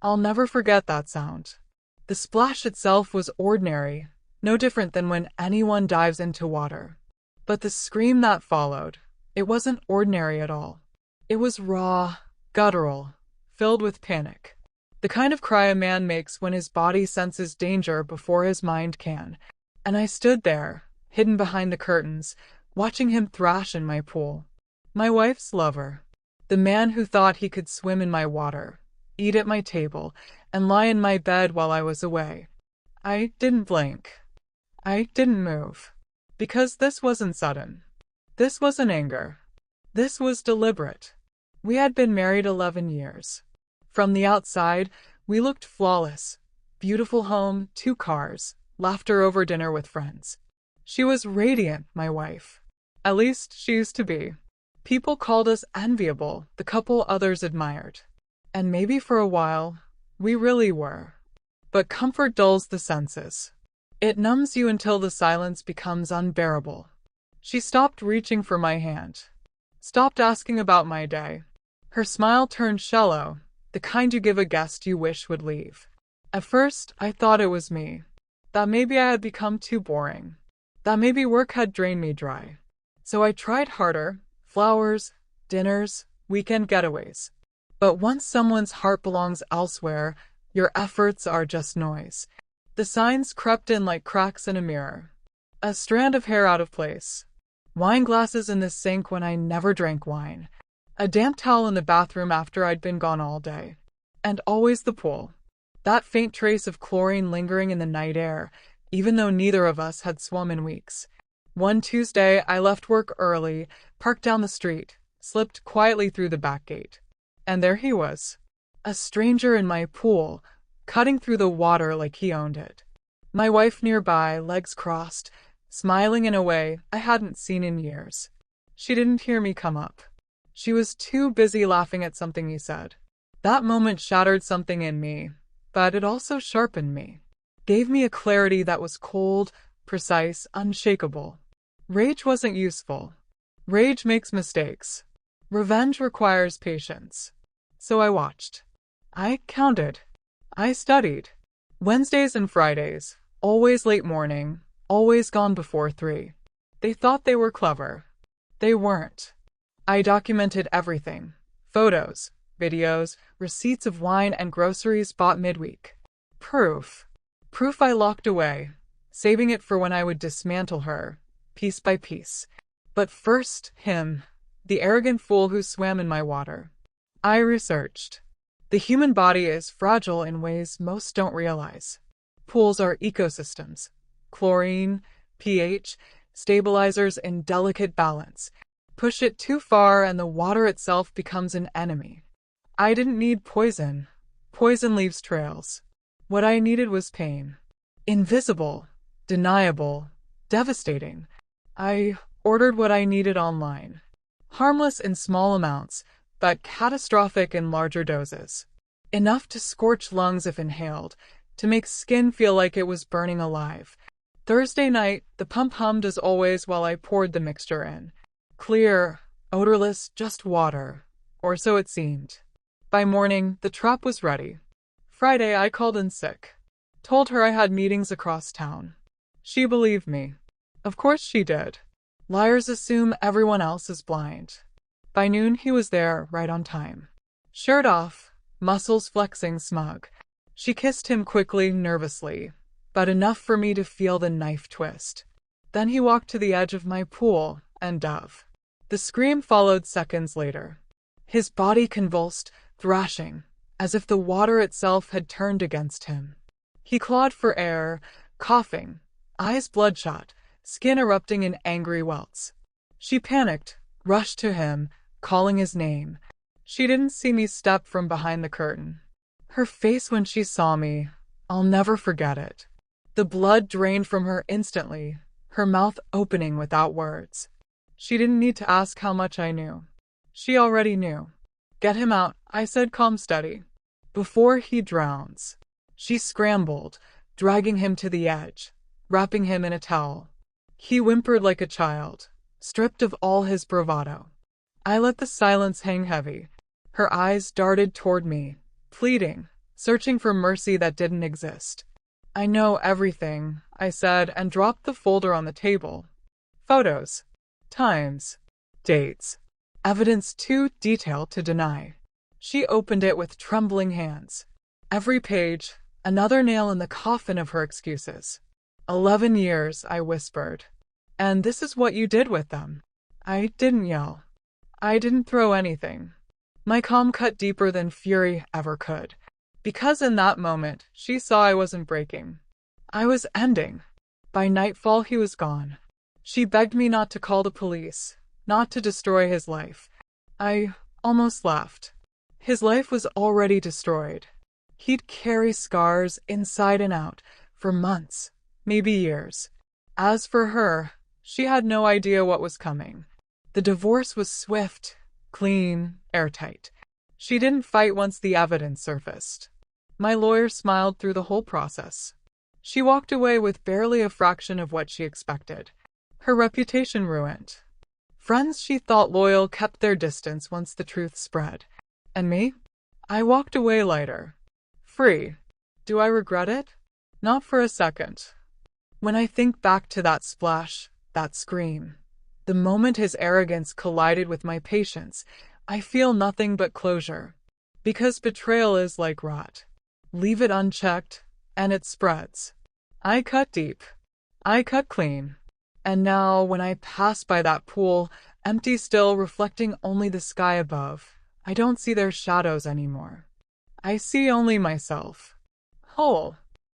I'll never forget that sound. The splash itself was ordinary, no different than when anyone dives into water. But the scream that followed, it wasn't ordinary at all. It was raw, guttural, filled with panic. The kind of cry a man makes when his body senses danger before his mind can. And I stood there, hidden behind the curtains, watching him thrash in my pool. My wife's lover. The man who thought he could swim in my water, eat at my table, and lie in my bed while I was away. I didn't blink. I didn't move. Because this wasn't sudden. This wasn't anger. This was deliberate. We had been married 11 years. From the outside, we looked flawless. Beautiful home, 2 cars, laughter over dinner with friends. She was radiant, my wife. At least she used to be. People called us enviable, the couple others admired. And maybe for a while, we really were. But comfort dulls the senses. It numbs you until the silence becomes unbearable. She stopped reaching for my hand. Stopped asking about my day. Her smile turned shallow, the kind you give a guest you wish would leave. At first, I thought it was me. That maybe I had become too boring. That maybe work had drained me dry. So I tried harder. Flowers, dinners, weekend getaways. But once someone's heart belongs elsewhere, your efforts are just noise. The signs crept in like cracks in a mirror. A strand of hair out of place. Wine glasses in the sink when I never drank wine. A damp towel in the bathroom after I'd been gone all day. And always the pool. That faint trace of chlorine lingering in the night air, even though neither of us had swum in weeks. One Tuesday, I left work early, parked down the street, slipped quietly through the back gate. And there he was. A stranger in my pool, cutting through the water like he owned it. My wife nearby, legs crossed, smiling in a way I hadn't seen in years. She didn't hear me come up. She was too busy laughing at something he said. That moment shattered something in me, but it also sharpened me. Gave me a clarity that was cold, precise, unshakable. Rage wasn't useful. Rage makes mistakes. Revenge requires patience. So I watched. I counted. I studied. Wednesdays and Fridays, always late morning, always gone before 3. They thought they were clever. They weren't. I documented everything. Photos, videos, receipts of wine and groceries bought midweek. Proof. Proof I locked away, saving it for when I would dismantle her, piece by piece. But first, him, the arrogant fool who swam in my water. I researched. The human body is fragile in ways most don't realize. Pools are ecosystems. Chlorine, pH, stabilizers in delicate balance. Push it too far and the water itself becomes an enemy. I didn't need poison. Poison leaves trails. What I needed was pain. Invisible, deniable, devastating. I ordered what I needed online. Harmless in small amounts, but catastrophic in larger doses. Enough to scorch lungs if inhaled, to make skin feel like it was burning alive. Thursday night, the pump hummed as always while I poured the mixture in. Clear, odorless, just water. Or so it seemed. By morning, the trap was ready. Friday, I called in sick. Told her I had meetings across town. She believed me. Of course she did. Liars assume everyone else is blind. By noon, he was there, right on time. Shirt off, muscles flexing smug. She kissed him quickly, nervously, but enough for me to feel the knife twist. Then he walked to the edge of my pool and dove. The scream followed seconds later. His body convulsed, thrashing, as if the water itself had turned against him. He clawed for air, coughing, eyes bloodshot, skin erupting in angry welts. She panicked, rushed to him, calling his name. She didn't see me step from behind the curtain. Her face when she saw me, I'll never forget it. The blood drained from her instantly, her mouth opening without words. She didn't need to ask how much I knew. She already knew. Get him out, I said calm steady. Before he drowns. She scrambled, dragging him to the edge, wrapping him in a towel. He whimpered like a child, stripped of all his bravado. I let the silence hang heavy. Her eyes darted toward me, pleading, searching for mercy that didn't exist. I know everything, I said, and dropped the folder on the table. Photos, times, dates, evidence too detailed to deny. She opened it with trembling hands. Every page, another nail in the coffin of her excuses. 11 years, I whispered. And this is what you did with them. I didn't yell. I didn't throw anything. My calm cut deeper than fury ever could, because in that moment, she saw I wasn't breaking. I was ending. By nightfall, he was gone. She begged me not to call the police, not to destroy his life. I almost laughed. His life was already destroyed. He'd carry scars inside and out for months, maybe years. As for her, she had no idea what was coming. The divorce was swift, clean, airtight. She didn't fight once the evidence surfaced. My lawyer smiled through the whole process. She walked away with barely a fraction of what she expected. Her reputation ruined. Friends she thought loyal kept their distance once the truth spread. And me? I walked away lighter. Free. Do I regret it? Not for a second. When I think back to that splash, that scream, the moment his arrogance collided with my patience, I feel nothing but closure. Because betrayal is like rot. Leave it unchecked, and it spreads. I cut deep. I cut clean. And now, when I pass by that pool, empty still, reflecting only the sky above, I don't see their shadows anymore. I see only myself. Whole.